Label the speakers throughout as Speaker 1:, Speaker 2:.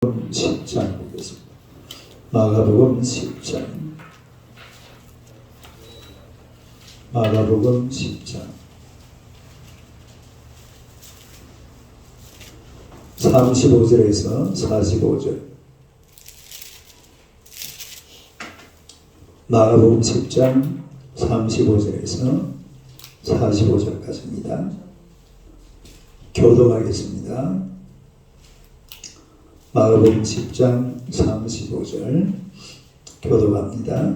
Speaker 1: 10장 보겠습니다. 마가복음 10장. 마가복음 10장 35절에서 45절. 마가복음 10장 35절에서 45절까지입니다. 교독하겠습니다. 마가복음 10장 35절 교독합니다.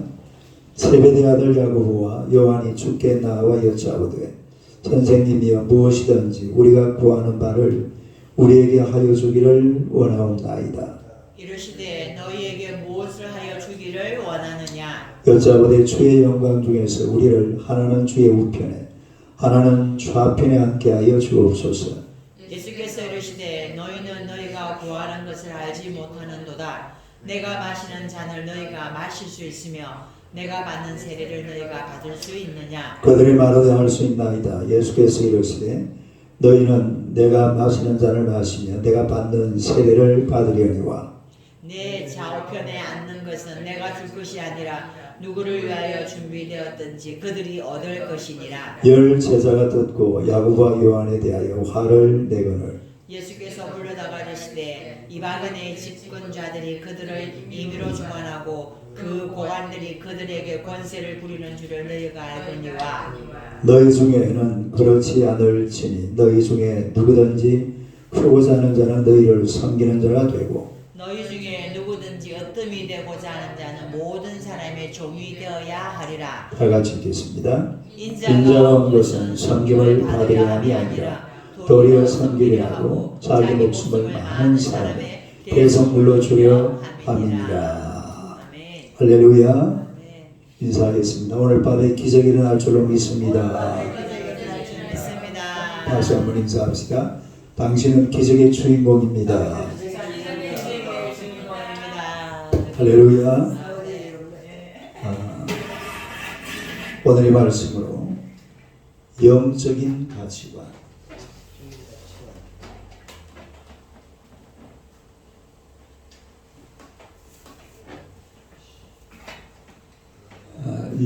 Speaker 1: 세베대 아들 야고보와 요한이 주께 나와 여짜오되 선생님이여 무엇이든지 우리가 구하는 바를 우리에게 하여 주기를 원하옵나이다.
Speaker 2: 이르시되 너희에게 무엇을 하여 주기를 원하느냐.
Speaker 1: 여짜오되 주의 영광 중에서 우리를 하나는 주의 우편에 하나는 좌편에 앉게 하여 주옵소서.
Speaker 2: 예수께서 이르시되 너희는 너희가 구하는 것을 알지 못하는도다. 내가 마시는 잔을 너희가 마실 수 있으며 내가 받는 세례를 너희가 받을 수 있느냐.
Speaker 1: 그들이 말하되 할 수 있나이다. 예수께서 이르시되 너희는 내가 마시는 잔을 마시며 내가 받는 세례를 받으려니와
Speaker 2: 내 좌우편에 앉는 것은 내가 줄 것이 아니라 누구를 위하여 준비되었든지 그들이 얻을 것이니라.
Speaker 1: 열 제자가 듣고 야고보와 요한에 대하여 화를 내거늘
Speaker 2: 예수께서 불러다가 이르시되 이방인의 집권자들이 그들을 임의로 주관하고 그 고관들이 그들에게 권세를 부리는 줄을 너희가 알거니와.
Speaker 1: 너희 중에는 그렇지 않을지니 너희 중에 누구든지 크고자 하는 자는 너희를 섬기는 자가 되고
Speaker 2: 너희 중에 누구든지 어뜸이 되고자 하는 자는 모든 사람의 종이 되어야 하리라.
Speaker 1: 다 같이 읽겠습니다.
Speaker 2: 인자가 온 것은 섬김을 받으려 함이 아니라 도리어 섬기려 하고 자기 목숨을 많은 사람의 대성물로 주려 함이니라. 할렐루야. 인사하겠습니다. 오늘 밤에 기적이 일어날 줄로 믿습니다. 다시 한번 인사합시다. 당신은 기적의 주인공입니다. 할렐루야. 오늘의 말씀으로 영적인 가치관.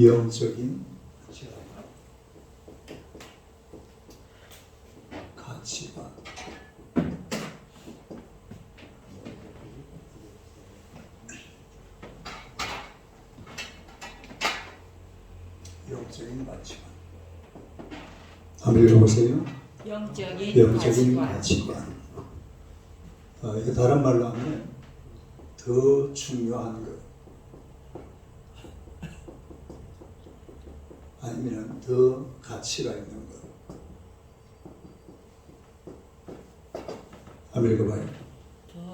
Speaker 2: 영적인 가치관. 영적인 가치관. 한번 읽어보세요. 영적인 가치관. 이거 다른 말로 하면 더 중요한 것. 아니면 더 가치가 있는 것. 한번 읽어봐요.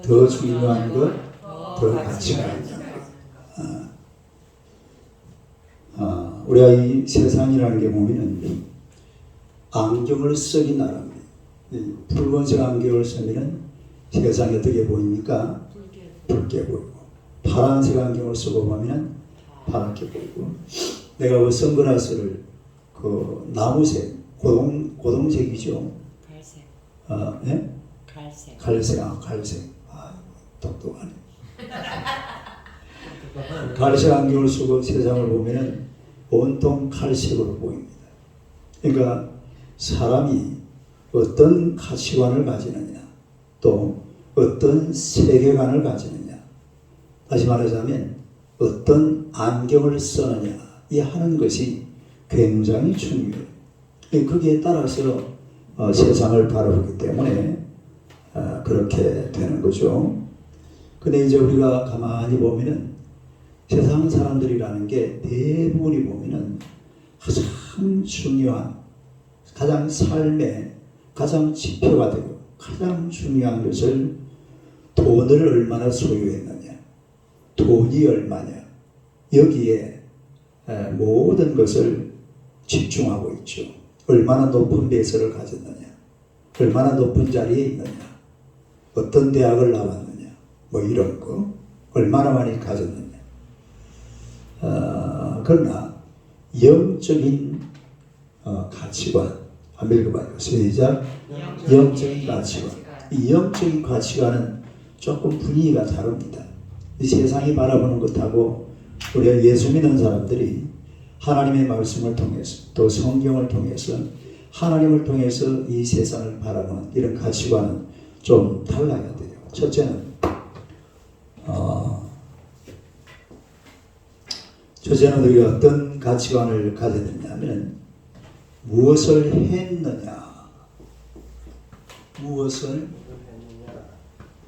Speaker 2: 더 중요한 것, 더 가치가 있는 것. 우리가 이 세상이라는 게 보면 안경을 쓰기 나름이에요. 붉은색 안경을 쓰면 세상이 어떻게 보입니까? 붉게 보이고, 파란색 안경을 쓰고 보면 파랗게 보이고, 내가 그 선글라스를 그 나무색, 고동색이죠. 갈색.
Speaker 1: 예?
Speaker 2: 갈색.
Speaker 1: 갈색. 똑똑하네. 갈색 안경을 쓰고 세상을 보면은 온통 갈색으로 보입니다. 그러니까 사람이 어떤 가치관을 가지느냐, 또 어떤 세계관을 가지느냐, 다시 말하자면 어떤 안경을 쓰느냐, 이 하는 것이 굉장히 중요해요. 거기에 따라서 세상을 바라보기 때문에 그렇게 되는 거죠. 근데 이제 우리가 가만히 보면은 세상 사람들이라는 게 대부분이 보면은 가장 중요한, 가장 삶의 가장 지표가 되고 가장 중요한 것을 돈을 얼마나 소유했느냐, 돈이 얼마냐, 여기에 모든 것을 집중하고 있죠. 얼마나 높은 배설을 가졌느냐, 얼마나 높은 자리에 있느냐, 어떤 대학을 나왔느냐, 뭐 이런 거 얼마나 많이 가졌느냐. 그러나 영적인 가치관 한번 읽어봐요. 시작. 영적인 가치관. 이 영적인 가치관은 조금 분위기가 다릅니다. 이 세상이 바라보는 것하고 우리가 예수 믿는 사람들이 하나님의 말씀을 통해서 또 성경을 통해서 하나님을 통해서 이 세상을 바라보는 이런 가치관은 좀 달라야 돼요. 첫째는 우리가 어떤 가치관을 가져야 되냐면 무엇을 했느냐, 무엇을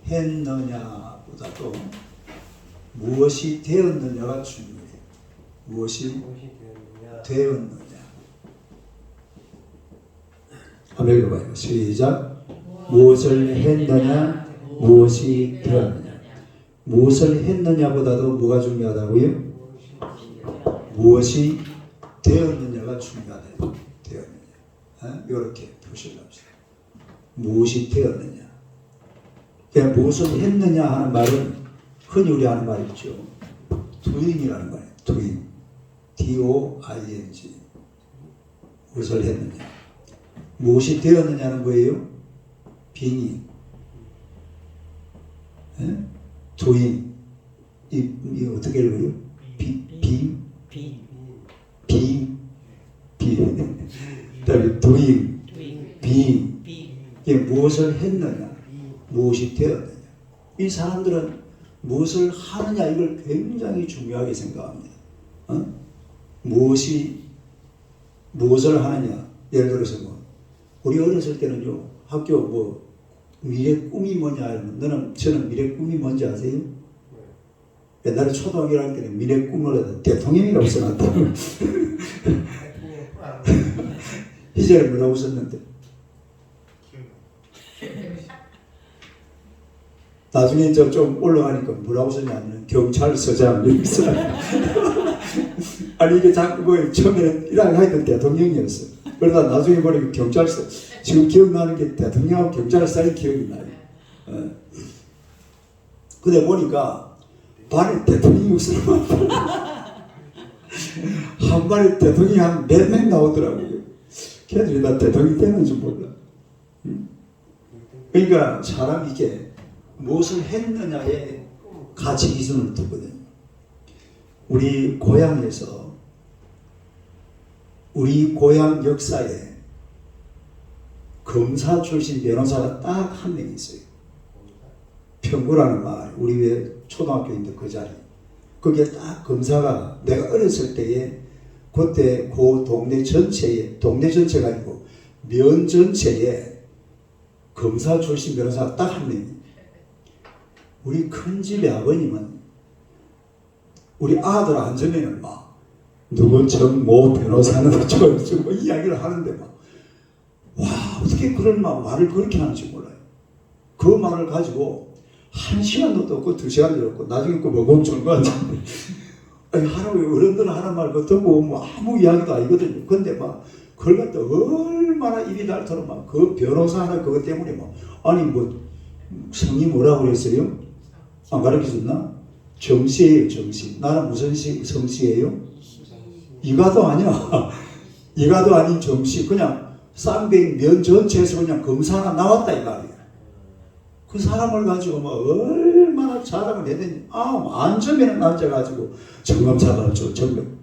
Speaker 1: 했느냐보다도 무엇이 되었느냐가 중요해요. 무엇이 되었느냐. 한번 읽어봐요. 시작. 무엇을 했느냐, 무엇이 되었느냐. 무엇을 했느냐보다도 뭐가 중요하다고요? 무엇이 되었느냐가 중요하다. 되었느냐. 이렇게 표시를 합시다. 무엇이 되었느냐. 그냥 무엇을 했느냐 하는 말은 흔히 우리 하는 말 있죠. doing이라는 거예요. doing. D-O-I-N-G. 무엇을 했느냐. 무엇이 되었느냐는 뭐예요? being. doing. 이 어떻게 읽어요? being. 그다음에 doing. being. 이게 무엇을 했느냐. 무엇이 되었느냐. 이 사람들은 무엇을 하느냐 이걸 굉장히 중요하게 생각합니다. 무엇을 하느냐. 예를 들어서 우리 어렸을 때는요, 학교 미래 꿈이 뭐냐 하면 저는 미래 꿈이 뭔지 아세요? 옛날에 초등학교 1학년 때는 미래 꿈을 대통령이라고 써놨다. 희절에 뭐라고 썼는데? 나중에 좀 올라가니까 뭐라고 썼냐면 경찰서장 이렇게 써놨다. 아니 이게 자꾸 처음에는 1학년 하던 대통령이었어. 그러다 나중에 보니까 경찰서. 지금 기억나는 게 대통령하고 경찰서의 기억이 나요. 근데 보니까 반에 대통령이 없어요. 한 반에 대통령이 한 몇 명 나오더라고요. 걔들이 다 대통령이 되는 줄 몰라. 그러니까 사람이 이게 무엇을 했느냐에 가치 기준을 두거든요. 우리 고향에서 우리 고향 역사에 검사 출신 변호사가 딱 한 명 있어요. 평구라는 마을, 우리 왜 초등학교인데 그 자리. 거기에 딱 검사가 내가 어렸을 때에 그때 그 동네 전체가 아니고 면 전체에 검사 출신 변호사가 딱 한 명이에요. 우리 큰 집의 아버님은 우리 아들 앉으면은 누구 정모 변호사는 저 이야기를 하는데 와 어떻게 그런 말을 그렇게 하는지 몰라요. 그 말을 가지고 1시간도 없고 2시간도 없고 나중에 그 먹음주는 거 같은데 어른들은 하는 말 듣고 아무 이야기도 아니거든요. 근데 그걸 갖다 얼마나 입이 닳도록 그 변호사 하나 그것 때문에 아니 성이 뭐라고 그랬어요? 안 가르쳐줬나? 정씨예요. 정씨. 나는 무슨 성씨예요? 이가도 아니야. 이가도 아닌 정씨. 그냥 쌍배인 면 전체에서 그냥 검사 하나 나왔다 이 말이야. 그 사람을 가지고 얼마나 자랑을 해대니 안전면에 앉아가지고 점검사 가르쳐 점검.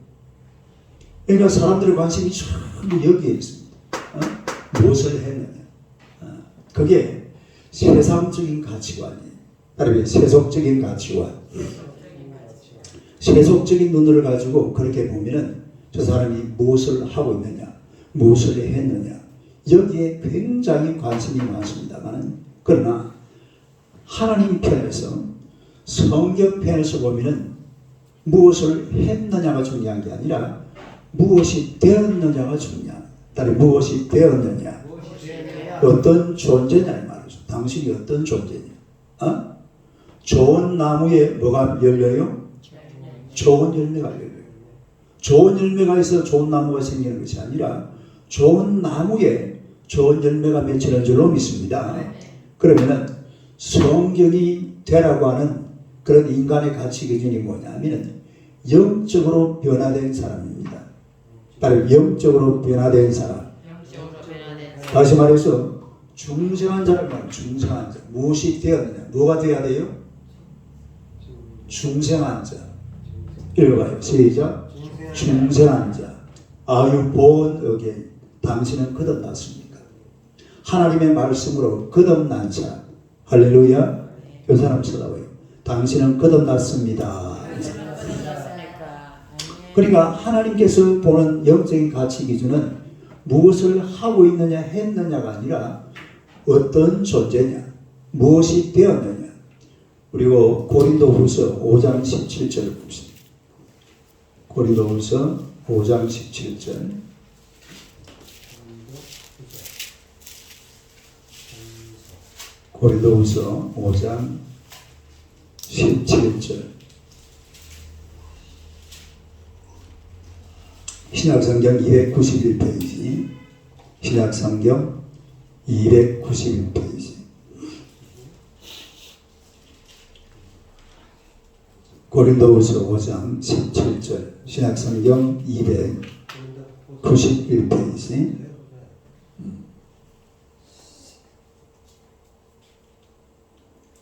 Speaker 1: 그러니까 사람들의 관심이 전부 여기에 있습니다. 무엇을 했느냐. 그게 세상적인 가치관이에요. 다르게 세속적인 가치관. 세속적인 눈을 가지고 그렇게 보면은 저 사람이 무엇을 하고 있느냐, 무엇을 했느냐, 여기에 굉장히 관심이 많습니다만, 그러나 하나님 편에서, 성경 편에서 보면은 무엇을 했느냐가 중요한 게 아니라 무엇이 되었느냐가 중요한. 다른 무엇이 되었느냐, 어떤 존재냐 이 말이죠. 당신이 어떤 존재냐. 좋은 나무에 뭐가 열려요? 좋은 열매가 열려요. 좋은 열매가 있어 좋은 나무가 생기는 것이 아니라 좋은 나무에 좋은 열매가 맺히는 줄로 믿습니다. 그러면은 성경이 되라고 하는 그런 인간의 가치 기준이 뭐냐면 영적으로 변화된 사람입니다. 바로 영적으로 변화된 사람. 다시 말해서 중생한 자를 말하는 중생한 자. 무엇이 되었느냐? 뭐가 되어야 돼요? 중생한 자. 읽어봐요. 시작. 중생한 자. Are you born again? 당신은 거듭났습니까? 하나님의 말씀으로 거듭난 자. 할렐루야. 이 사람 쳐다봐요. 당신은 거듭났습니다. 그러니까 하나님께서 보는 영적인 가치 기준은 무엇을 하고 있느냐 했느냐가 아니라 어떤 존재냐, 무엇이 되었느냐. 그리고 고린도후서 5장 17절 봅시다. 고린도후서 5장 17절. 고린도후서 5장 17절. 신약성경 291페이지. 신약성경 291페이지. 고린도후서 5장 17절. 신약성경 291페이지.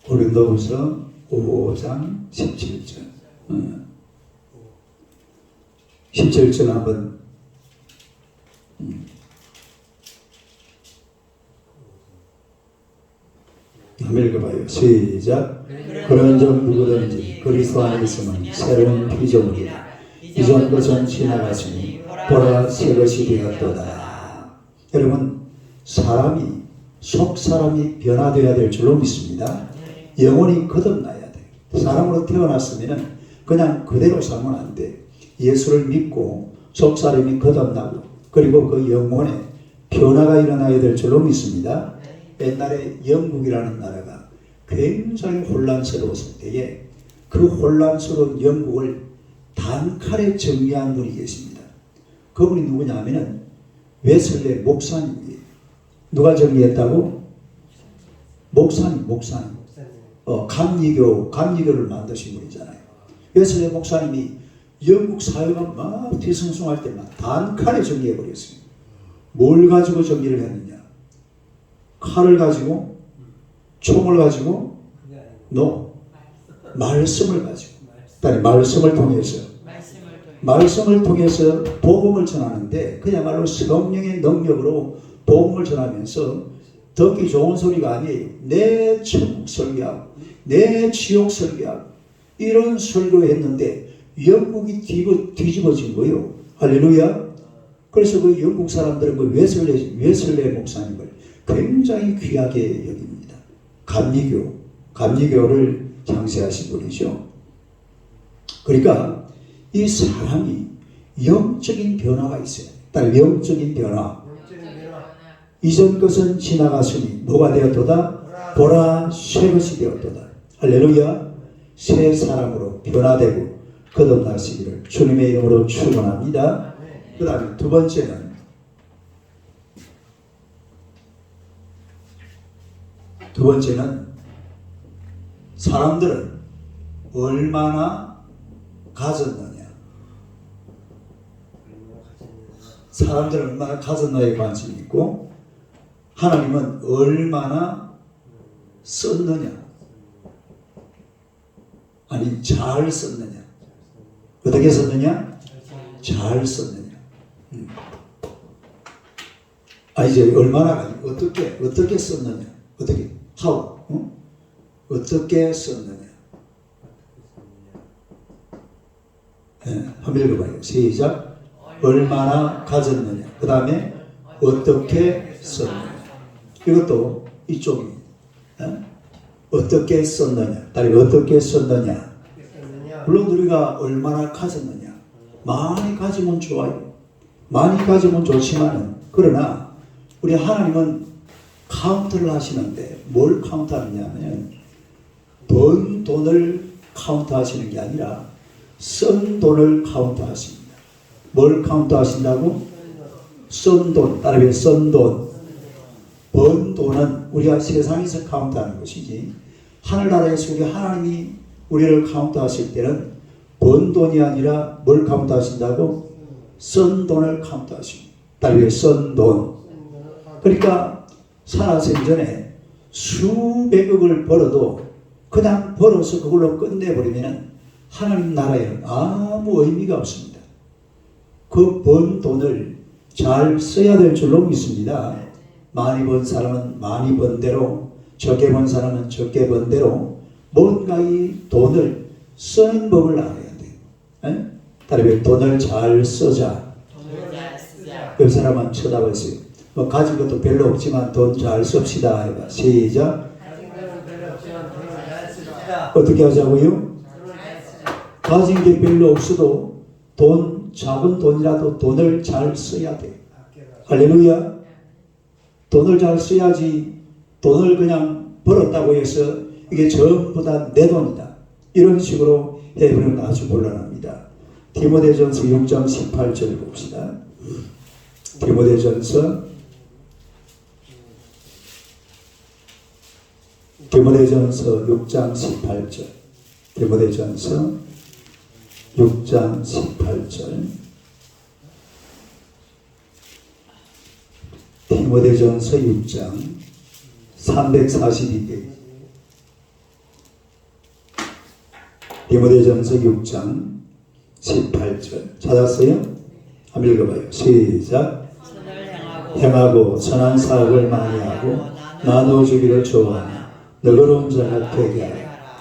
Speaker 1: 고린도후서 5장 17절. 17절 한번 한번 읽어봐요. 시작. 그런즉 누구든지 그리스도 안에 있으면 새로운 피조물이라. 이전 것은 지나갔으니 보라 새 것이 되었도다. 여러분, 사람이 속 사람이 변화되어야 될 줄로 믿습니다. 영혼이 거듭나야 돼. 사람으로 태어났으면 그냥 그대로 살면 안 돼. 예수를 믿고 속 사람이 거듭나고 그리고 그 영혼에 변화가 일어나야 될 줄로 믿습니다. 옛날에 영국이라는 나라가 굉장히 혼란스러웠을 때에 그 혼란스러운 영국을 단칼에 정리한 분이 계십니다. 그분이 누구냐면은 웨슬레 목사님이에요. 누가 정리했다고? 목사님. 감리교를 만드신 분이잖아요. 웨슬레 목사님이 영국 사회가 막 뒤숭숭할 때만 단칼에 정리해버렸어요. 뭘 가지고 정리를 했느냐? 칼을 가지고? 총을 가지고? 말씀을 가지고. 말씀을 통해서 복음을 전하는데 그야말로 성령의 능력으로 복음을 전하면서 듣기 좋은 소리가 아니에요. 내 천국 설교하고 내 지옥 설교하고 이런 설교했는데 영국이 뒤집어진 거예요. 할렐루야. 그래서 그 영국 사람들은 그 웨슬레 목사님을 굉장히 귀하게 여깁니다. 감리교를 창시하신 분이죠. 그러니까 이 사람이 영적인 변화가 있어요. 영적인 변화. 이전 것은 지나갔으니 뭐가 되었도다? 보라 새 것이 되었도다. 할렐루야. 새 사람으로 변화되고 거듭나시기를 주님의 이름으로 축원합니다. 그 다음에 두 번째는 사람들은 얼마나 가졌느냐. 사람들은 얼마나 가졌느냐에 관심이 있고 하나님은 얼마나 썼느냐. 아니 잘 썼느냐. 어떻게 썼느냐? 잘 썼느냐. 이제 얼마나 어떻게 썼느냐. how? 어떻게 썼느냐. 한번 읽어봐요. 시작. 얼마나 가졌느냐. 그 다음에 어떻게 썼느냐. 이것도 이쪽입니다. 어떻게 썼느냐. 어떻게 썼느냐. 물론 우리가 얼마나 가졌느냐. 많이 가지면 좋아요. 많이 가지면 좋지만은 그러나 우리 하나님은 카운트를 하시는데 뭘 카운트하느냐면 번 돈을 카운트하시는 게 아니라 쓴 돈을 카운트하십니다. 뭘 카운트하신다고? 쓴 돈. 따라해 쓴 돈. 번 돈은 우리가 세상에서 카운트하는 것이지 하늘나라에서 우리 하나님이 우리를 카운트하실 때는 번 돈이 아니라 뭘 카운트하신다고? 쓴 돈을 카운트하십니다. 따라해 쓴 돈. 그러니까 살아생전에 수백억을 벌어도 그냥 벌어서 그걸로 끝내버리면 하나님 나라에는 아무 의미가 없습니다. 그 번 돈을 잘 써야 될 줄로 믿습니다. 많이 번 사람은 많이 번 대로, 적게 번 사람은 적게 번 대로 뭔가 이 돈을 쓰는 법을 알아야 돼요. 다른 돈을 잘 쓰자. 그 사람은 쳐다보세요. 뭐 가진 것도 별로 없지만 돈 잘 씁시다. 해봐. 시작. 어떻게 하자고요? 가진 게 별로 없어도 작은 돈이라도 돈을 잘 써야 돼. 할렐루야. 돈을 잘 써야지 돈을 그냥 벌었다고 해서 이게 전부 다 내 돈이다. 이런 식으로 해버리면 아주 곤란합니다. 디모데전서 6장 18절 봅시다. 디모데전서 6장 18절. 디모데전서 6장 18절. 디모데전서 6장 342페이지. 디모데전서 6장 18절. 찾았어요? 한번 읽어봐요. 시작. 행하고 선한 사업을 많이 하고 나눠주기를 좋아하며 너그러운 자가 되게 하라.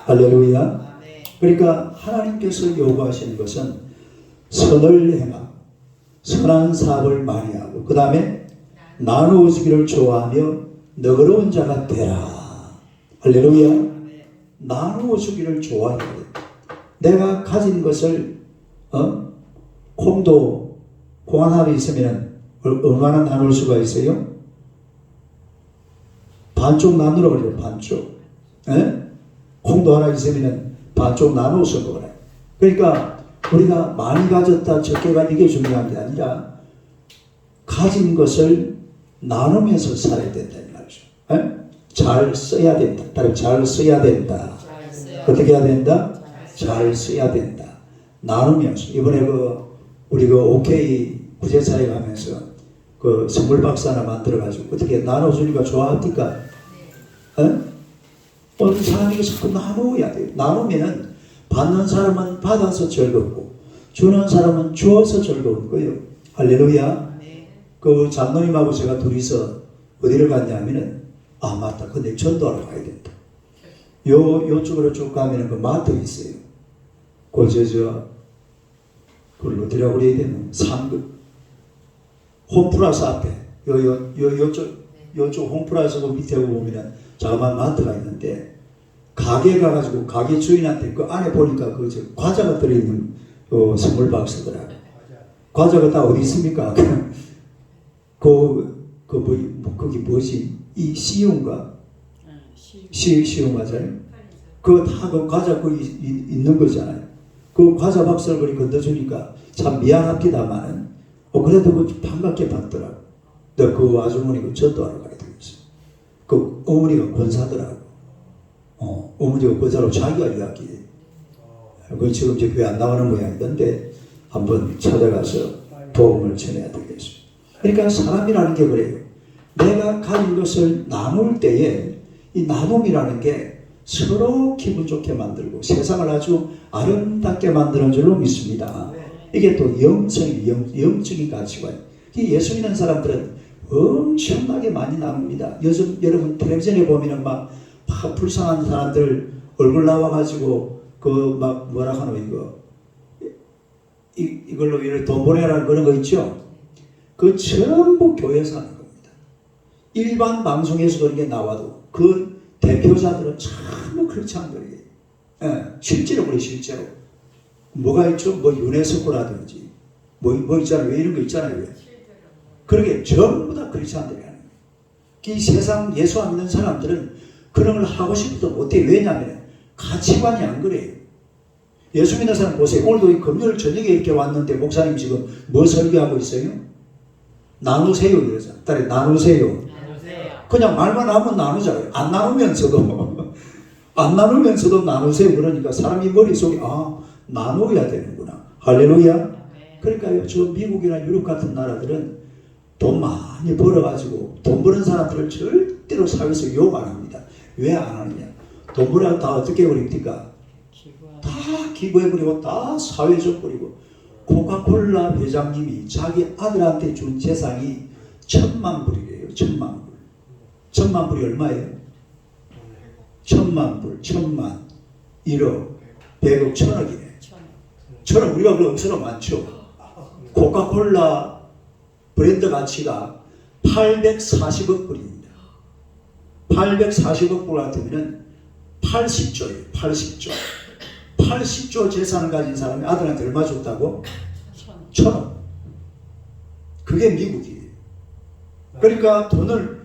Speaker 1: 할렐루야. 그러니까 하나님께서 요구하시는 것은 선을 행하고 선한 사업을 많이 하고 그 다음에 나누어주기를 좋아하며 너그러운 자가 되라. 할렐루야. 나누어주기를 좋아해야 돼. 내가 가진 것을 콩도 콩 하나 있으면 얼마나 나눌 수가 있어요? 반쪽 나누라 그래요. 반쪽. 콩도 하나 있으면 반쪽 나누어서 먹어라. 그러니까 우리가 많이 가졌다 적게 가진 게 중요한 게 아니라 가진 것을 나누면서 살아야 된다 이 말이죠. 잘 써야 된다. 따로 잘 써야 된다. 어떻게 해야 된다? 잘 써야 된다. 나누면서 이번에 우리 OK 구제사에 가면서 선물 박스 하나 만들어가지고 어떻게 나눠주니까 좋아합니까? 어떤 사람이 자꾸 나누어야 돼요. 나누면 받는 사람은 받아서 즐겁고 주는 사람은 주어서 즐거운 거예요. 할렐루야. 그 장로님하고 제가 둘이서 어디를 갔냐면은 맞다. 근데 전도하러 가야 된다. 요쪽으로 쭉 가면은 그 마트 있어요. 그걸 어디라고 그래야 되나? 홈플러스 앞에 요쪽 홈플러스 그 밑에 보면은 자그마한 마트가 있는데 가게 가가지고 가게 주인한테 그 안에 보니까 과자가 들어있는 선물 박스더라고. 과자가 다 어디 있습니까? 거기 뭐지? 이 CU인가? CU 맞아요? 그 과자 거기 있는 거잖아요. 그 과자 박스를 그리 건져주니까 참 미안합니다만은 그래도 반갑게 받더라고. 근데 그 아주머니 전도하러 가야 되겠어. 그 어머니가 권사더라고. 어머니가 권사로 자기가 이야기해. 그 지금 이제 교회 안 나가는 모양이던데 한번 찾아가서 도움을 전해야 되겠어. 그러니까 사람이라는 게 그래요. 내가 가진 것을 나눌 때에 이 나눔이라는 게 서로 기분 좋게 만들고 세상을 아주 아름답게 만드는 줄로 믿습니다. 이게 또 영적인 가치관. 예수 믿는 사람들은 엄청나게 많이 나눕니다. 요즘 여러분 텔레비전에 보면은 막 불쌍한 사람들 얼굴 나와가지고 뭐라 하노 이걸로 이렇게 돈 보내라는 그런 거 있죠. 그 전부 교회에서 하는 겁니다. 일반 방송에서 그런 게 나와도 그 대표자들은 참 그렇지 않은 거예요. 실제로 그래 실제로. 뭐가 있죠? 유네스코라든지 뭐 있잖아요. 왜 이런 거 있잖아요. 왜? 그러게 전부 다 그렇지 않다는 거예요. 이 세상 예수 안 믿는 사람들은 그런 걸 하고 싶어도 못해. 왜냐하면 가치관이 안 그래요. 예수 믿는 사람 보세요. 오늘도 금요일 저녁에 이렇게 왔는데 목사님 지금 뭐 설교하고 있어요? 나누세요 이러잖아. 딸이 나누세요. 그냥 말만 하면 나누잖아요. 안 나누면서도 나누세요. 그러니까 사람이 머릿속에 나누어야 되는구나. 할렐루야. 그러니까요. 저 미국이나 유럽 같은 나라들은 돈 많이 벌어가지고 돈 버는 사람들을 절대로 사회에서 욕 안 합니다. 왜 안 하느냐? 돈 벌어가 다 어떻게 버립니까? 다 기부해버리고 다 사회적 버리고. 코카콜라 회장님이 자기 아들한테 준 재산이 1,000만 불이래요. 1,000만 불. 1,000만 불이 얼마예요? 1,000만 불, 1,000만, 1억, 100억, 1,000억이네. 1,000억, 우리가 그럼 엄청 많죠. 코카콜라 브랜드 가치가 840억 불입니다. 840억 불 같으면 80조예요. 80조. 80조 재산을 가진 사람이 아들한테 얼마 줬다고? 1,000억. 그게 미국이에요. 그러니까 돈을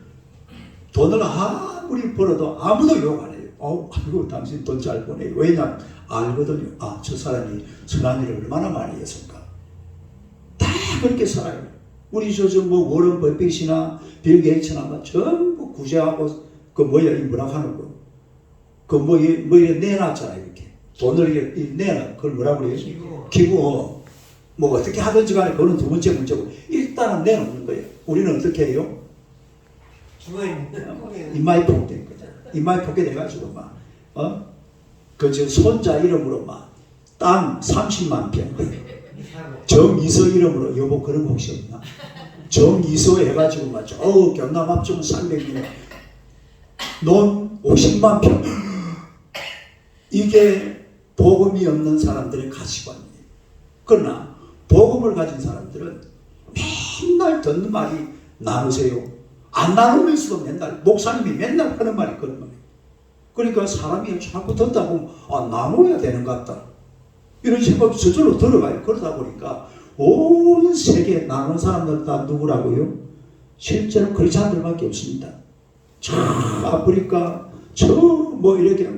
Speaker 1: 아무리 벌어도 아무도 욕 안 해요. 아이고 당신 돈 잘 버네요. 왜냐면 알거든요. 저 사람이 선한 일을 얼마나 많이 했을까. 다 그렇게 살아요. 우리 뭐 워런 버핏이나 빌 게이츠나 전부 구제하고 이 뭐라 하는 거. 이렇게 내놨잖아요. 이렇게 돈을 이렇게 내놔. 그걸 뭐라 그래요? 기부. 뭐 어떻게 하든지 간에 그거는 두 번째 문제고 일단은 내놓는 거예요. 우리는 어떻게 해요? 인마이 폭된 거죠. 인마이 폭게 돼가지고 저 손자 이름으로 땅 30만 평. 정이서 이름으로 여보 그런 거 혹시 없나? 정이서 해가지고 경남 합정 300명 논 50만 평. 이게 복음이 없는 사람들의 가치관이에요. 그러나 복음을 가진 사람들은 맨날 듣는 말이 나누세요. 안 나누면서도 맨날 목사님이 맨날 하는 말이 그런 말이에요. 그러니까 사람이 자꾸 듣다 보면 나눠야 되는 것 같다. 이런 생각이 저절로 들어가요. 그러다 보니까 온 세계에 나누는 사람들 다 누구라고요? 실제로 크리스찬들밖에 없습니다. 저 아프리카 이렇게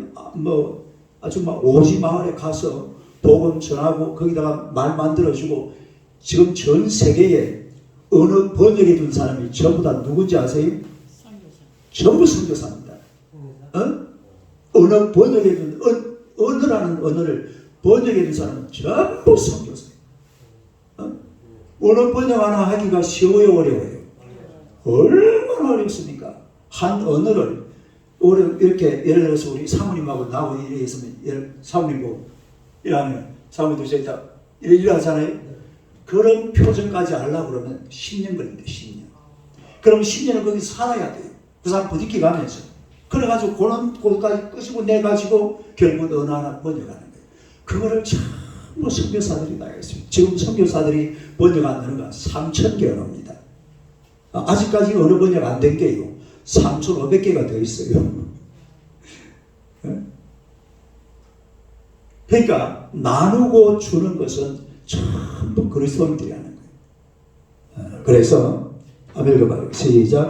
Speaker 1: 아주 오지 마을에 가서 복음 전하고 거기다가 말 만들어주고 지금 전 세계에 어느 번역해 준 사람이 전부 다 누군지 아세요? 전부 선교사입니다. 어느 번역해 준 언어라는 언어를 번역해 준 사람은 전부 선교사예요. 언어 번역 하나 하기가 쉬워요, 어려워요? 얼마나 어렵습니까? 한 언어를 이렇게 예를 들어서 우리 사모님하고 나하고 이래 있으면 사모님 보고 이러면 사모님도 저기다 이래 하잖아요. 그런 표정까지 하려고 그러면 10년 걸립니다. 10년. 그럼 10년을 거기서 살아야 돼요. 그 사람 부딪히 가면서. 그래가지고 그런 곳까지 끄시고 내가지고 결국 어느 하나 번역하는 거예요. 그거를 전부 선교사들이 다 했습니다. 지금 선교사들이 번역 안 되는 건 3,000개 언어입니다. 아직까지 언어 번역 안 된 게요. 3,500개가 더 있어요. 그러니까 나누고 주는 것은 전부 그리스도인들이 하는 거예요. 그래서 한번 읽어봐요. 시작.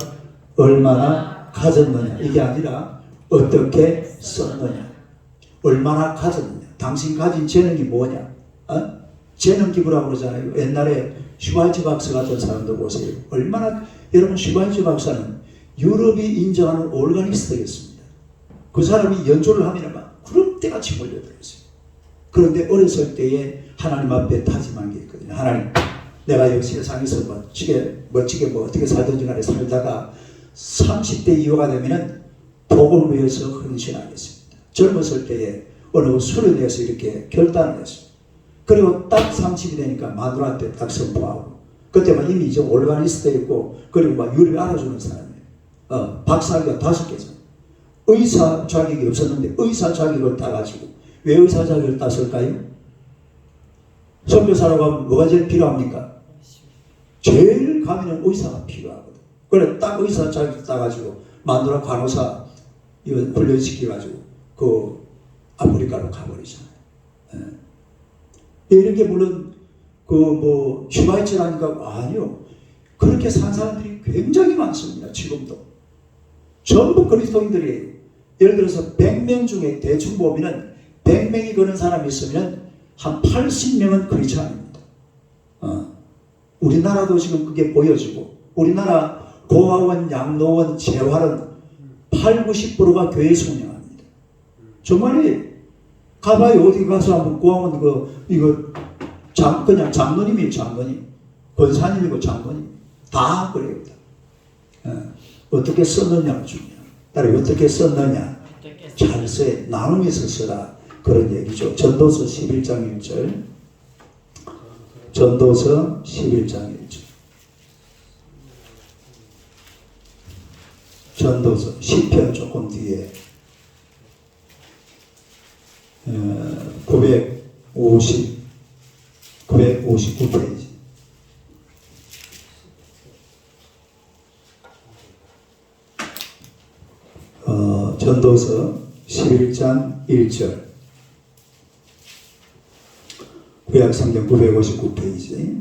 Speaker 1: 얼마나 가졌느냐. 이게 아니라 어떻게 썼느냐. 얼마나 가졌느냐. 당신 가진 재능이 뭐냐. 재능 기부라고 그러잖아요. 옛날에 슈발츠 박사 같은 사람들 보세요. 얼마나 여러분 슈발츠 박사는 유럽이 인정하는 오르가니스트였습니다. 그 사람이 연주를 하면 막 구름대같이 몰려들었어요. 그런데 어렸을 때에 하나님 앞에 다짐한 게 있거든요. 하나님, 내가 이 세상에서 멋지게 어떻게 살든지 간에 살다가 30대 이후가 되면은 복음을 위해서 헌신하겠습니다. 젊었을 때에 어느 수련회에서 이렇게 결단을 했어요. 그리고 딱 30이 되니까 마누라한테 딱 선포하고, 그때만 이미 이제 오르가니스트였고, 그리고 막 유럽이 알아주는 사람이에요. 박사학위가 5개죠. 의사 자격이 없었는데 의사 자격을 따가지고. 왜 의사 자격을 땄을까요? 선교사로 가면 뭐가 제일 필요합니까? 제일 가면은 의사가 필요하거든. 그래 딱 의사 자격 따가지고 마누라 간호사 이거 훈련시켜가지고 그 아프리카로 가버리잖아요. 이런 게 물론 슈바이처라니까 아니요. 그렇게 산 사람들이 굉장히 많습니다. 지금도. 전부 그리스도인들이 예를 들어서 100명 중에 대충 보면은 100명이 그런 사람이 있으면 한 80명은 크리스찬입니다. 우리나라도 지금 그게 보여지고 우리나라 고아원, 양로원, 재활은 80~90%가 교회 성령합니다. 정말이 가봐요. 어디 가서 한번 고아원 그냥 장로님이에요. 장로님. 권사님이고 장로님. 다 그래요. 어떻게 썼느냐가 중요해요. 따로 어떻게 썼느냐. 잘 써야 나누면서 써라. 그런 얘기죠. 전도서 11장 1절. 전도서 11장 1절. 전도서 10편 조금 뒤에 959페이지. 전도서 11장 1절. 구약성경 959페이지.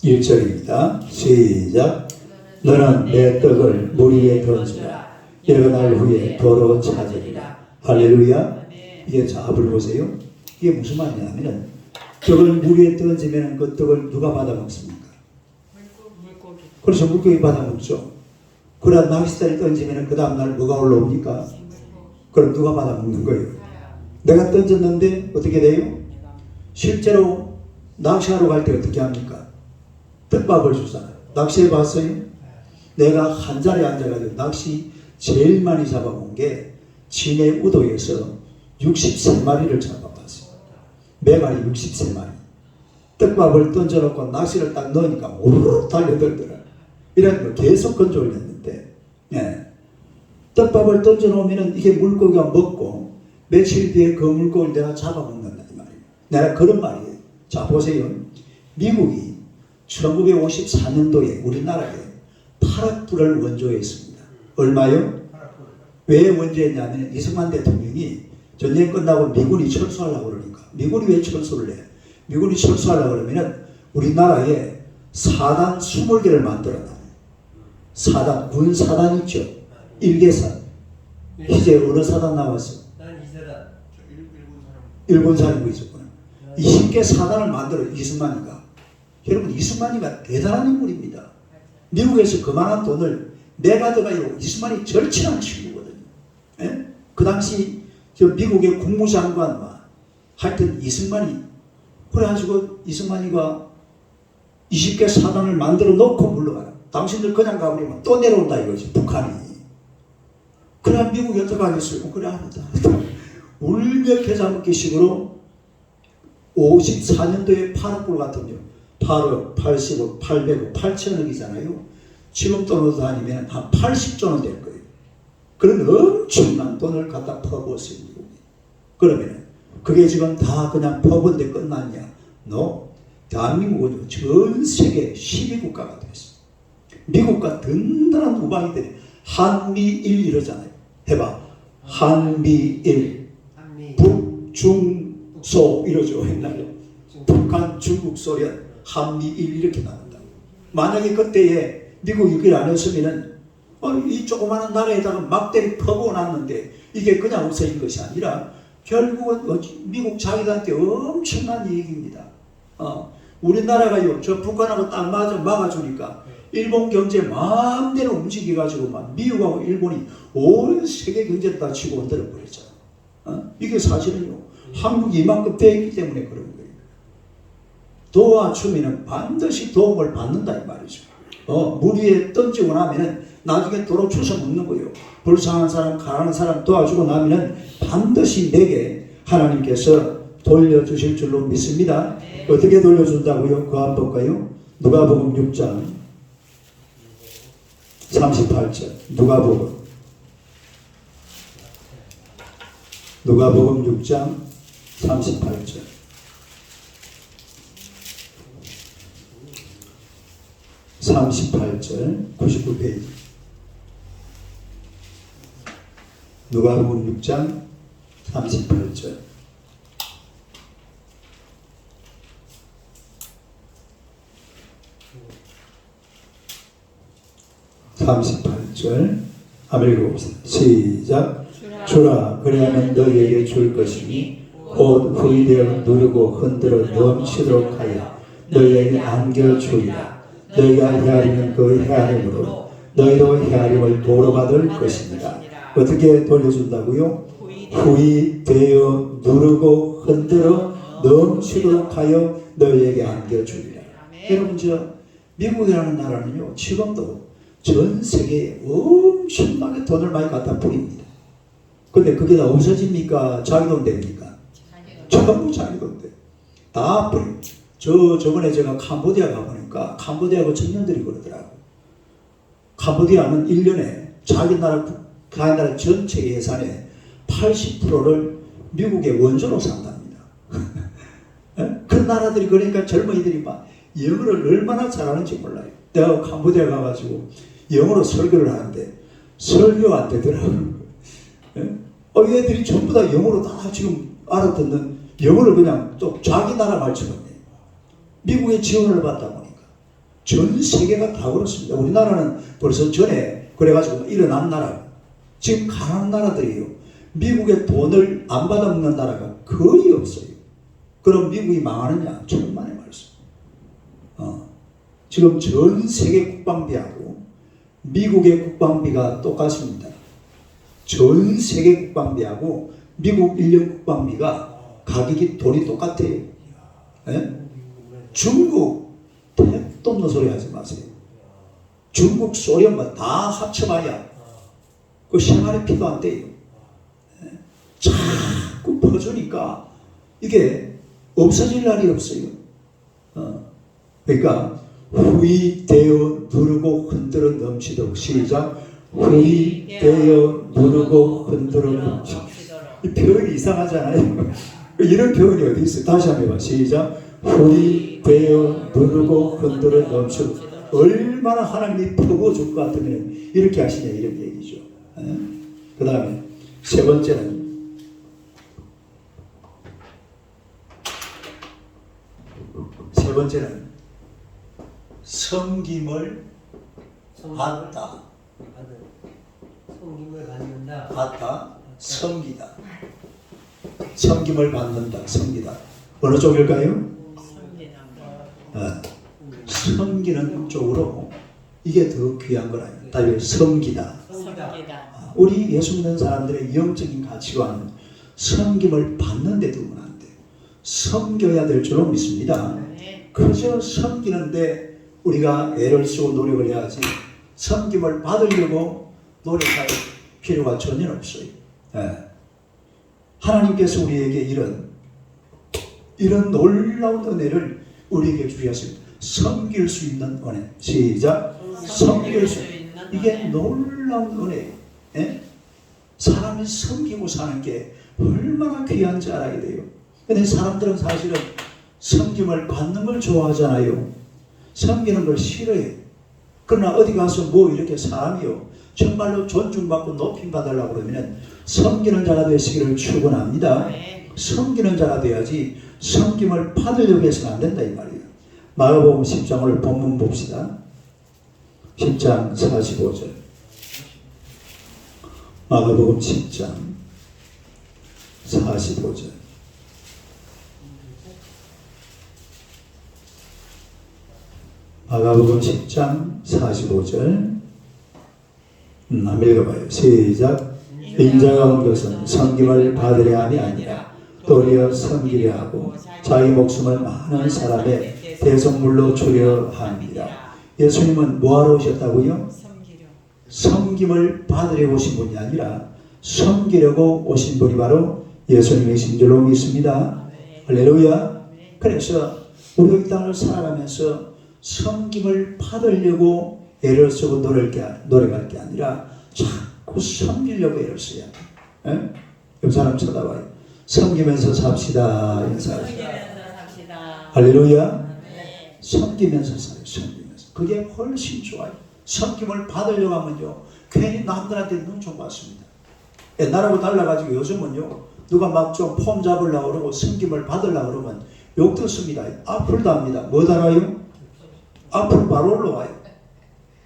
Speaker 1: 일절입니다 시작. 너는 내 떡을 물 위에 던지라. 일어날 후에 도로 찾으리라. 할렐루야. 이게 잡을 보세요. 이게 무슨 말이냐면 떡을 물 위에 던지면 그 떡을 누가 받아 먹습니까?
Speaker 3: 물고기.
Speaker 1: 그래서 물고기 받아 먹죠. 그러나 낚싯대를 던지면 그 다음날 뭐가 올라옵니까? 그럼 누가 받아 먹는 거예요? 내가 던졌는데 어떻게 돼요? 실제로 낚시하러 갈 때 어떻게 합니까? 떡밥을 주잖아요. 낚시해 봤어요? 내가 한 자리에 앉아가지고 낚시 제일 많이 잡아본 게 진해 우도에서 63마리를 잡아봤어요. 매마리 63마리. 떡밥을 던져놓고 낚시를 딱 넣으니까 오르르 달려들더라. 이런 거 계속 건져 올렸는데, 예. 떡밥을 던져놓으면 이게 물고기가 먹고 며칠 뒤에 그 물고기를 내가 잡아먹는다 이 말이에요. 내가 그런 말이에요. 자 보세요. 미국이 1954년도에 우리나라에 8억 불을 원조했습니다. 얼마요? 왜 원조했냐면 이승만 대통령이 전쟁 끝나고 미군이 철수하려고 그러니까. 미군이 왜 철수를 해? 미군이 철수하려고 그러면 우리나라에 사단 20개를 만들어놔요. 사단, 군 사단 있죠? 일개산. 이제 어느 사단 나왔어?
Speaker 4: 난 2세단.
Speaker 1: 일본 사람이 있었구나. 20개 사단을 만들어 이승만이가. 여러분 이승만이가 대단한 인물입니다. 미국에서 그만한 돈을 내가드가 이승만이 절친한 친구거든요. 예? 그 당시 저 미국의 국무장관 하여튼 이승만이 그래가지고 이승만이가 20개 사단을 만들어 놓고 물러가요. 당신들 그냥 가버리면 또 내려온다 이거지 북한이. 그래 미국이 어떡하겠어요? 그래 하자. 울며 겨자먹기식으로 54년도에 8억 불 같은요. 8억, 80억, 800억, 8천억이잖아요. 지금 돈으로 다니면 한 80조 원 될 거예요. 그런 엄청난 돈을 갖다 퍼부었어요. 미국이. 그러면 그게 지금 다 그냥 퍼부은데 끝났냐? No. 대한민국은 전 세계 12국가가 됐어요. 미국과 든든한 우방이들이 한미일 이러잖아요. 해봐. 한미일. 북중소 이러죠. 옛날에. 북한, 중국, 소련, 한미일 이렇게 나온다. 만약에 그때에 미국이 그걸 안 했으면은 이 조그마한 나라에다가 막대리 퍼부어놨는데 이게 그냥 없어진 것이 아니라 결국은 미국 자기들한테 엄청난 이익입니다. 우리나라가요 저 북한하고 딱 막아주니까 일본 경제 마음대로 움직여가지고 막 미국하고 일본이 온 세계 경제를 다 치고 흔들어 버렸잖아. 이게 사실은요 한국이 이만큼 되었기 때문에 그런 거예요. 도와주면 반드시 도움을 받는다 이 말이죠. 물 위에 던지고 나면은 나중에 도로 주워 먹는 거예요. 불쌍한 사람, 가난한 사람 도와주고 나면은 반드시 내게 하나님께서 돌려주실 줄로 믿습니다. 어떻게 돌려준다고요? 그거 한번 볼까요? 누가복음 6장 38절. 누가복음 6장 38절. (38절) 99페이지. 누가복음 6장 38절. (38절) 한번 읽어봅시다. 시작. 주라 그리하면 너희에게 줄 것이니 곧 후이되어 누르고 흔들어 넘치도록 하여 너희에게 안겨주리라. 너희가 헤아리는 그 헤아림으로 너희도 헤아림을 도로 받을 것입니다. 어떻게 돌려준다고요? 후이 되어 누르고 흔들어 넘치도록 하여 너희에게 안겨주리라. 여러분, 저 미국이라는 나라는요, 지금도 전 세계에 엄청나게 돈을 많이 갖다 뿌립니다. 근데 그게 다 없어집니까? 자기 돈 됩니까? 전부 자기 돈 돼. 다 뿌리. 저번에 제가 캄보디아 가보니까 캄보디아 그 청년들이 그러더라고. 캄보디아는 1년에 자기 나라 전체 예산의 80%를 미국의 원조로 산답니다. 그 나라들이 그러니까 젊은이들이 막 영어를 얼마나 잘하는지 몰라요. 내가 캄보디아 가가지고 영어로 설교를 하는데 설교 안 되더라고요. 얘들이 전부 다 영어로 다 지금 알아듣는 영어를 그냥 또 자기 나라 말처럼 해요. 미국의 지원을 받다 보니까 전 세계가 다 그렇습니다. 우리나라는 벌써 전에 그래가지고 일어난 나라, 지금 가난한 나라들이에요. 미국의 돈을 안 받아먹는 나라가 거의 없어요. 그럼 미국이 망하느냐? 천만의 말씀. 지금 전 세계 국방비하고 미국의 국방비가 똑같습니다. 전 세계 국방비하고 미국 1년 국방비가 가격이 돈이 똑같아요. 예? 중국 택도 없는 소리 하지 마세요. 중국 소련만 다 합쳐봐야 그 생활에 피도 안 돼요. 예? 자꾸 퍼주니까 이게 없어질 날이 없어요. 그러니까 후이 되어 누르고 흔들어 넘치도록. 시작. 후이 되어 누르고 흔들어 넘치도록. 이 표현이 이상하잖아요. 이런 표현이 어디 있어요? 다시 한번 해봐. 시작. 후이 되어 누르고 흔들어 넘치도록. 얼마나 하나님이 퍼부어줄 것 같으면 이렇게 하시냐, 이런 얘기죠. 그 다음에 세 번째는 섬김을 받다.
Speaker 4: 섬김을 받는다.
Speaker 1: 받다, 섬기다. 섬김을 받는다, 섬기다. 어느 쪽일까요? 섬기는 쪽으로 이게 더 귀한 건 아닙니다. 다시 섬기다. 우리 예수 믿는 사람들의 영적인 가치관은 섬김을 받는 데 두면 안 돼요. 섬겨야 될 줄로 믿습니다. 그저 섬기는데 우리가 애를 쓰고 노력을 해야지 섬김을 받으려고 노력할 필요가 전혀 없어요. 하나님께서 우리에게 이런 놀라운 은혜를 우리에게 주셨습니다. 섬길 수 있는 은혜. 시작. 섬길 수 있는. 이게 놀라운 은혜예요. 사람이 섬기고 사는 게 얼마나 귀한지 알아야 돼요. 근데 사람들은 사실은 섬김을 받는 걸 좋아하잖아요. 섬기는 걸 싫어해요. 그러나 어디 가서 뭐 이렇게 사람이요 정말로 존중받고 높임받으려고 그러면 섬기는 자가 되시기를 축원합니다. 섬기는 자가 돼야지 섬김을 받으려고 해서는 안 된다 이 말이에요. 마가복음 10장 오늘 본문 봅시다. 10장 45절. 마가복음 10장 45절. 마가복음 10장 45절. 한번 읽어봐요. 시작. 인자가 온 것은 섬김을 받으려 함이 아니라 도리어 섬기려 하고 자기 목숨을 많은 사람의 대속물로 주려 합니다. 예수님은 뭐하러 오셨다고요? 섬김을 받으려고 오신 분이 아니라 섬기려고 오신 분이 바로 예수님이신 줄로 믿습니다. 할렐루야. 그래서 우리 이 땅을 살아가면서 섬김을 받으려고 애를 쓰고 노력할 게 아니라 자꾸 섬기려고 애를 써야 돼. 옆 사람 쳐다봐요. 섬기면서 삽시다. 인사합시다. 할렐루야. 섬기면서 살아요. 섬기면서. 그게 훨씬 좋아요. 섬김을 받으려고 하면요 괜히 남들한테 눈총 받습니다. 옛날하고 달라가지고 요즘은요 누가 막 좀 폼 잡으려고 그러고 섬김을 받으려고 그러면 욕 듣습니다. 앞을 답니다. 뭐 달아요? 앞으로 바로 올라와요.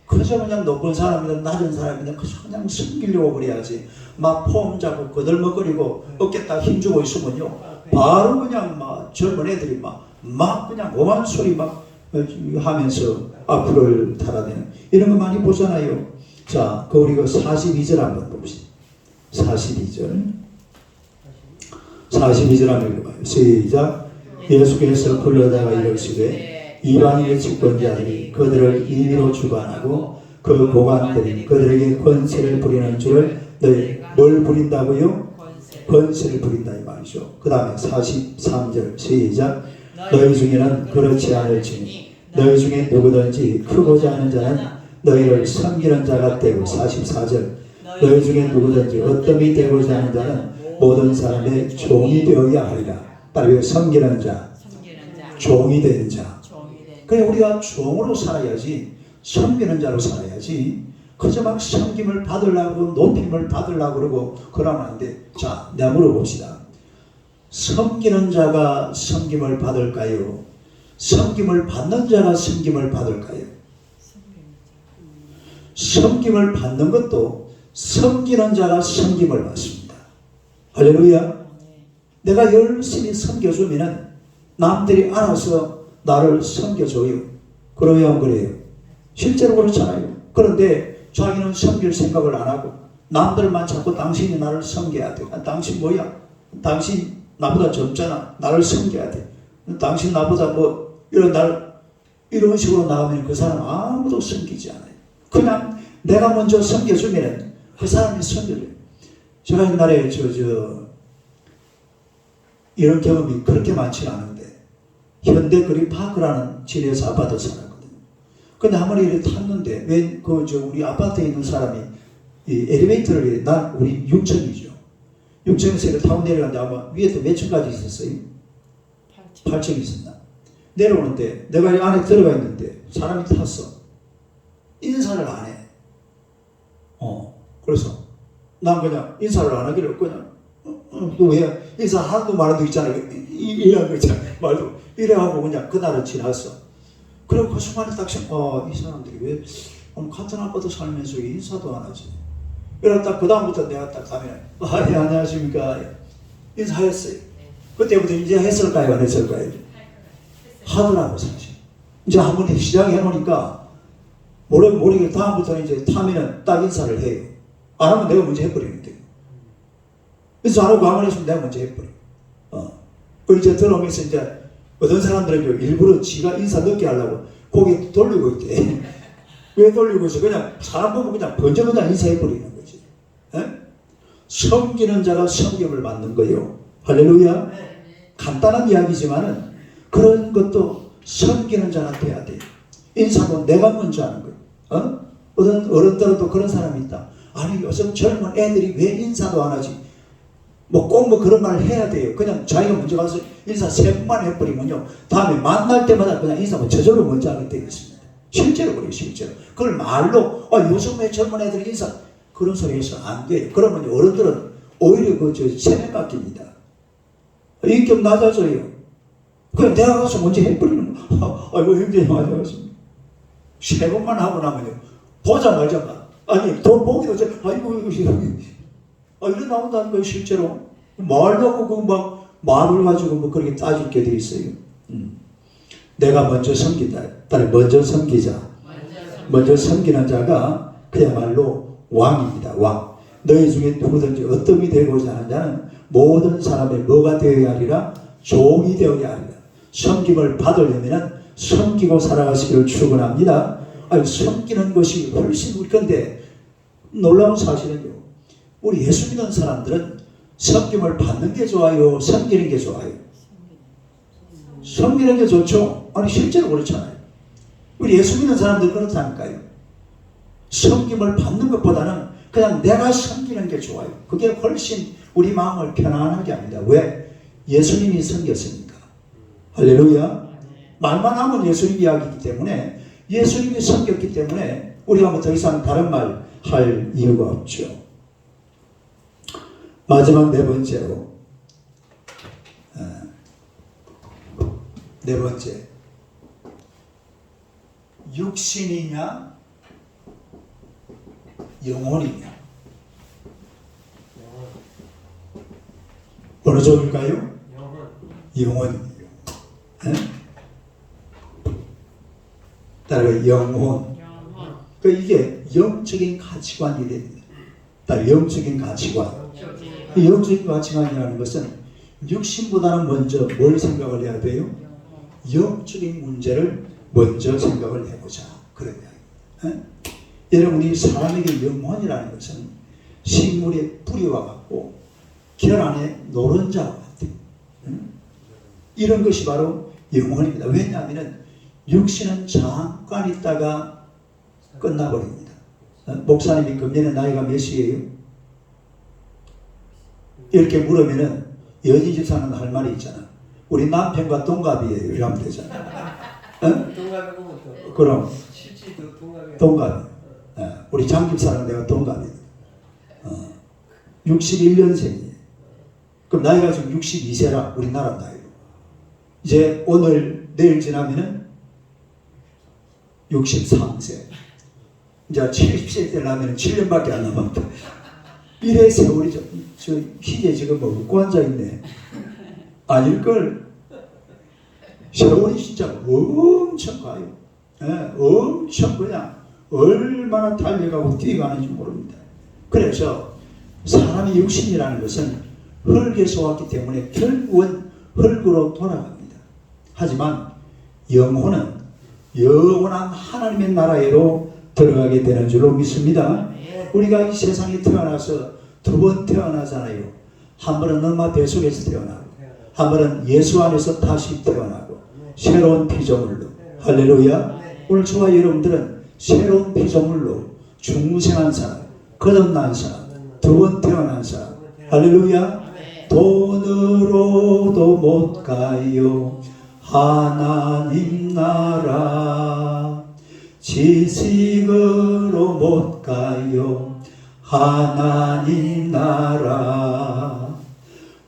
Speaker 1: 그저 그냥 높은 사람이든 낮은 사람이든 그냥 섬기려고 그래야지 막 폼 잡고 거들먹거리고 어깨 딱 힘주고 있으면요 바로 그냥 막 젊은 애들이 막 그냥 오만 소리 막 하면서 앞을 달아대는 이런 거 많이 보잖아요. 자, 그 우리 그 42절 한번 봅시다. 42절. 42절 한번 읽어봐요. 시작. 예수께서 불러다가 이르시되 이방인의 집권자들이 그들을 임의로 주관하고 그 고관들이 그들에게 권세를 부리는 줄을 너희 뭘 부린다고요? 권세를 부린다 이 말이죠. 그 다음에 43절 시작. 너희 중에는 그렇지 않을지니 너희 중에 누구든지 크고자 하는 자는 너희를 섬기는 자가 되고 44절 너희 중에 누구든지 어떠미 되고자 하는 자는 모든 사람의 종이 되어야 하리라. 따로 섬기는 자, 종이 된 자. 그래 우리가 종으로 살아야지 섬기는 자로 살아야지 그저 막 섬김을 받으려고 높임을 받으려고 그러고 그러면 안 돼. 자, 내가 물어봅시다. 섬기는 자가 섬김을 받을까요? 섬김을 받는 자가 섬김을 받을까요? 섬김을 받는 것도 섬기는 자가 섬김을 받습니다. 할렐루야. 내가 열심히 섬겨주면 남들이 알아서 나를 섬겨줘요. 그러면 그래요. 실제로 그렇잖아요. 그런데 자기는 섬길 생각을 안 하고 남들만 자꾸 당신이 나를 섬겨야 돼. 당신 뭐야? 당신 나보다 젊잖아. 나를 섬겨야 돼. 당신 나보다 뭐 이런 식으로 나가면 그 사람 아무도 섬기지 않아요. 그냥 내가 먼저 섬겨주면 그 사람이 섬겨줘요. 제가 옛날에 이런 경험이 그렇게 많지 않은데 현대 그린파크라는 지리에서 아파트 살았거든요. 근데 한 번에 이렇게 탔는데 우리 아파트에 있는 사람이 이 엘리베이터를 우리 6층이죠. 6층에서 이렇게 타고 내려갔는데 아마 위에 또 몇 층까지 있었어요? 8층 있었나? 내려오는데 내가 이 안에 들어가 있는데 사람이 탔어. 인사를 안 해. 그래서 난 그냥 인사를 안 하기를 그냥 또 왜 인사 하도 말도 있잖아요. 이런 거 있잖아요. 말도 이래하고 그냥 그날은 지났어. 그리고 그 순간에 딱 이 사람들이 왜 같은 아파트 살면서 인사도 안 하지? 그래서 딱 그다음부터 내가 딱 가면 예, 안녕하십니까 인사했어요. 그때부터 이제 했을까요 안 했을까요? 하더라고 사실. 이제 한 번 시작해 놓으니까 모르게 다음부터는 이제 타면은 딱 인사를 해요. 안 하면 내가 먼저 해버리는데. 인사 안 하고 가만히 있으면 내가 먼저 해버려. 그 이제 들어오면서 이제 어떤 사람들은 일부러 지가 인사 늦게 하려고 고개 돌리고 있대. 왜 돌리고 있어? 그냥 사람 보면 그냥 번쩍 그냥 인사해버리는 거지. 섬기는 자가 섬김을 받는 거예요. 할렐루야. 간단한 이야기지만은 그런 것도 섬기는 자가 돼야 돼. 인사도 내가 먼저 하는 거예요. 어떤 어른들도 그런 사람이 있다. 아니 요즘 젊은 애들이 왜 인사도 안 하지? 꼭 그런 말을 해야 돼요. 그냥 자기가 먼저 가서 인사 3번만 해버리면요. 다음에 만날 때마다 그냥 인사 저절로 먼저 하게 되어 있습니다. 실제로 그래요, 실제로. 그걸 말로, 요즘에 젊은 애들이 인사, 그런 소리 해서 안 돼요. 그러면 어른들은 오히려 체면 깎입니다. 인격 낮아져요. 그냥 내가 가서 먼저 해버리는 거. 아이고, 형제님, 안녕하십니까. 3번만 하고 나면요. 보자마자, 아니, 돈 보기도 전에, 아이고, 이래 나온다는 거예요, 실제로. 말하고 말을 가지고 그렇게 따질 게 돼 있어요. 내가 먼저 섬긴다. 먼저 섬기자. 먼저 섬기는 자가 그야말로 왕입니다. 왕. 너희 중에 누구든지 어떤이 되고자 하는 자는 모든 사람의 뭐가 되어야 하리라? 종이 되어야 하리라. 섬김을 받으려면 섬기고 살아가시기를 축원합니다. 섬기는 것이 훨씬 우리 건데 놀라운 사실은요. 우리 예수 믿는 사람들은 섬김을 받는 게 좋아요? 섬기는 게 좋아요? 섬기는 게 좋죠? 아니 실제로 그렇잖아요. 우리 예수 믿는 사람들 그렇다니까요. 섬김을 받는 것보다는 그냥 내가 섬기는 게 좋아요. 그게 훨씬 우리 마음을 편안하게 합니다. 왜? 예수님이 섬겼으니까. 할렐루야. 말만 하면 예수님 이야기이기 때문에 예수님이 섬겼기 때문에 우리가 더 이상 다른 말 할 이유가 없죠. 마지막 네 번째 육신이냐 영혼이냐 어느 쪽일까요? 영혼이에요. 따라서 영혼. 이게 영적인 가치관이 됩니다. 영적인 가치관. 이 영적인 가치관이라는 것은 육신보다는 먼저 뭘 생각을 해야 돼요? 영적인 문제를 먼저 생각을 해보자. 그런 이야기. 여러분이 사람에게 영혼이라는 것은 식물의 뿌리와 같고 결 안에 노른자와 같아요. 이런 것이 바로 영혼입니다. 왜냐하면 육신은 잠깐 있다가 끝나버립니다. 목사님이 금년에 나이가 몇이에요? 이렇게 물으면은 여진 집사는 할 말이 있잖아. 우리 남편과 동갑이에요. 이러면 되잖아.
Speaker 4: 동갑이고 또
Speaker 1: 그럼
Speaker 4: 실질도 동갑이야.
Speaker 1: 동갑. 우리 장 집사랑 내가 동갑이에요. 61년생이에요. 그럼 나이가 지금 62세라 우리나라 나이로. 이제 오늘 내일 지나면은 63세. 이제 70세 되려면 7년밖에 안 남았다. 이래 세월이 저 희재 지금 뭐 웃고 앉아있네. 아닐걸. 세월이 진짜 엄청 가요. 엄청 그냥 얼마나 달려가고 뛰어가는지 모릅니다. 그래서 사람의 육신이라는 것은 흙에서 왔기 때문에 결국은 흙으로 돌아갑니다. 하지만 영혼은 영원한 하나님의 나라에로 들어가게 되는 줄로 믿습니다. 우리가 이 세상에 태어나서 두 번 태어나잖아요. 한 번은 엄마 뱃속에서 태어나고 한 번은 예수 안에서 다시 태어나고 새로운 피조물로. 할렐루야. 오늘 저와 여러분들은 새로운 피조물로 중생한 사람, 거듭난 사람, 두 번 태어난 사람. 할렐루야. 돈으로도 못 가요 하나님 나라, 지식으로 못 가요 하나님 나라,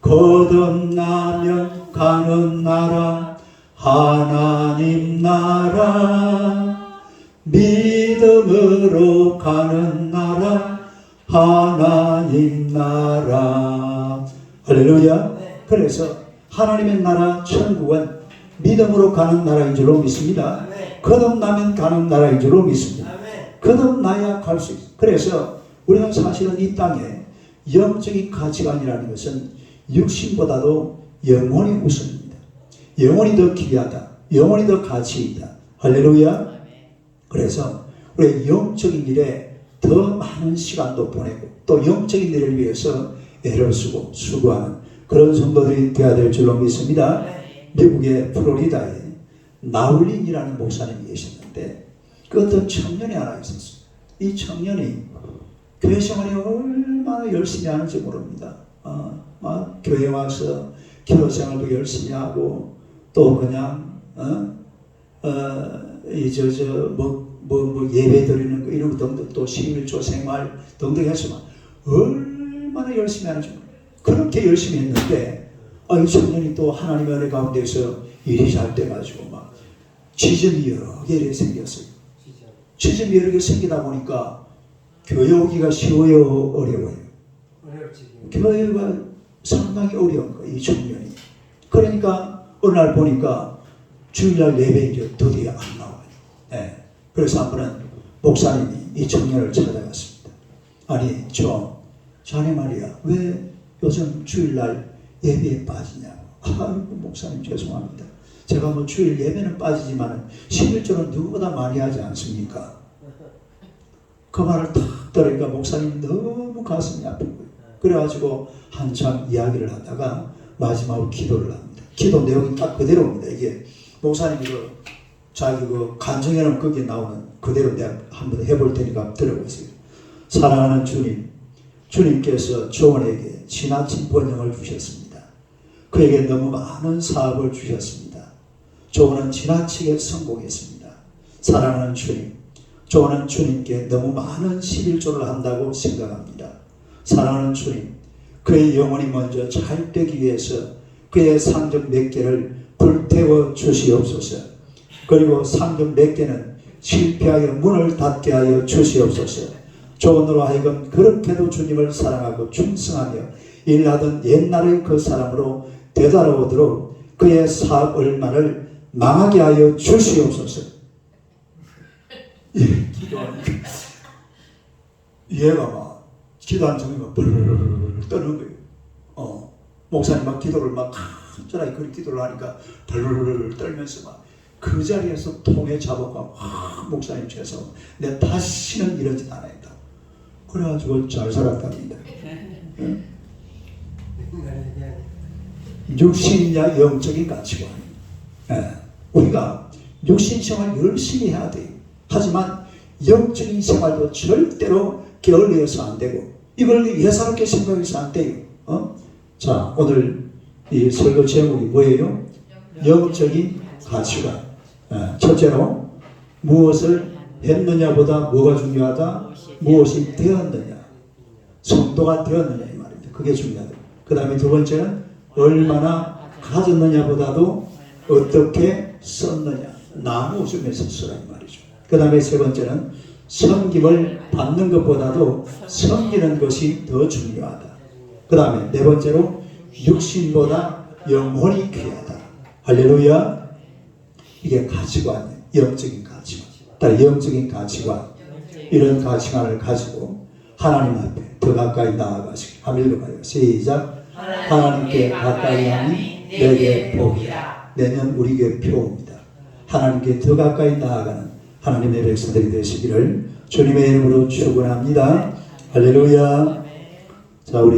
Speaker 1: 거듭나면 가는 나라 하나님 나라, 믿음으로 가는 나라 하나님 나라. 할렐루야. 그래서 하나님의 나라 천국은 믿음으로 가는 나라인 줄로 믿습니다. 거듭나면 가는 나라인 줄로 믿습니다. 거듭나야 갈 수 있습니다. 그래서 우리는 사실은 이 땅에 영적인 가치관이라는 것은 육신보다도 영혼이 우선입니다. 영혼이 더 귀하다. 영혼이 더 가치 있다. 할렐루야. 그래서 우리 영적인 일에 더 많은 시간도 보내고 또 영적인 일을 위해서 애를 쓰고 수고하는 그런 성도들이 되어야 될 줄로 믿습니다. 미국의 플로리다에 나울린이라는 목사님이 계셨는데 그 어떤 청년이 하나 있었어요. 이 청년이 교회 생활에 얼마나 열심히 하는지 모릅니다. 막 교회 와서 기도 생활도 열심히 하고 또 그냥 예배 드리는 거 이런 등등 또 11조 생활 등등 해서 얼마나 열심히 하는지 모릅니다. 그렇게 열심히 했는데 이 청년이 또 하나님의 은혜 가운데서 일이 잘 돼가지고 막 지점이 여러 개 생겼어요. 지점이 여러 개 생기다 보니까 교회 오기가 쉬워요, 어려워요?
Speaker 4: 어렵지.
Speaker 1: 교회가 상당히 어려운 거예요, 이 청년이. 그러니까 어느 날 보니까 주일날 예배 이제 드디어 안 나와요. 네. 그래서 한 번은 목사님이 이 청년을 찾아갔습니다. 아니, 자네 말이야, 왜 요즘 주일날 예배에 빠지냐고. 아이고, 목사님 죄송합니다. 제가 뭐 주일 예배는 빠지지만 11조는 누구보다 많이 하지 않습니까? 그 말을 탁 들으니까 목사님 너무 가슴이 아프고요. 그래가지고 한참 이야기를 하다가 마지막으로 기도를 합니다. 기도 내용이 딱 그대로입니다. 이게 목사님이 자기 간증에는 거기에 나오는 그대로 내가 한번 해볼 테니까 들어보세요. 사랑하는 주님, 주님께서 조원에게 지나친 번영을 주셨습니다. 그에게 너무 많은 사업을 주셨습니다. 조원은 지나치게 성공했습니다. 사랑하는 주님, 조원은 주님께 너무 많은 11조를 한다고 생각합니다. 사랑하는 주님, 그의 영혼이 먼저 잘 되기 위해서 그의 상점 몇 개를 불태워 주시옵소서. 그리고 상점 몇 개는 실패하여 문을 닫게 하여 주시옵소서. 조원으로 하여금 그렇게도 주님을 사랑하고 충성하며 일하던 옛날의 그 사람으로 되돌아오도록 그의 사업 얼마를 망하게 하여 주시옵소서. 기도하니까 얘가 막 기도한 종이 막 뿔 떠는 거예요. 목사님 막 기도를 막 간절하게 그 기도를 하니까 덜덜덜 떨면서 막 그 자리에서 통에 잡아가 목사님 죄송 내가 다시는 이런 짓 안 했다. 그래가지고 잘 살았답니다. 육신이냐 영적인 가치관. 우리가 육신 생활 열심히 해야 돼요. 하지만 영적인 생활도 절대로 게을리어서 안 되고 이걸 예사롭게 생각해서 안 돼요. 자, 오늘 이 설교 제목이 뭐예요? 영적인 가치관. 첫째로 무엇을 했느냐보다 뭐가 중요하다? 무엇이 되었느냐, 성도가 되었느냐 이 말입니다. 그게 중요하다. 그 다음에 두 번째는 얼마나 가졌느냐보다도 어떻게 썼느냐, 나누어주면서 쓰라 이 말이죠. 그 다음에 세 번째는 섬김을 받는 것보다도 섬기는 것이 더 중요하다. 그 다음에 네 번째로 육신보다 영혼이 귀하다. 할렐루야. 이게 가치관이에요. 영적인 가치관. 영적인 가치관. 이런 가치관을 가지고 하나님 앞에 더 가까이 나아가시기. 한번 읽어봐요. 시작. 하나님께 가까이 하니 내게 복이라. 내년 우리 교회 표입니다. 하나님께 더 가까이 나아가는 하나님의 백성들이 되시기를 주님의 이름으로 축원합니다. 할렐루야. 자, 우리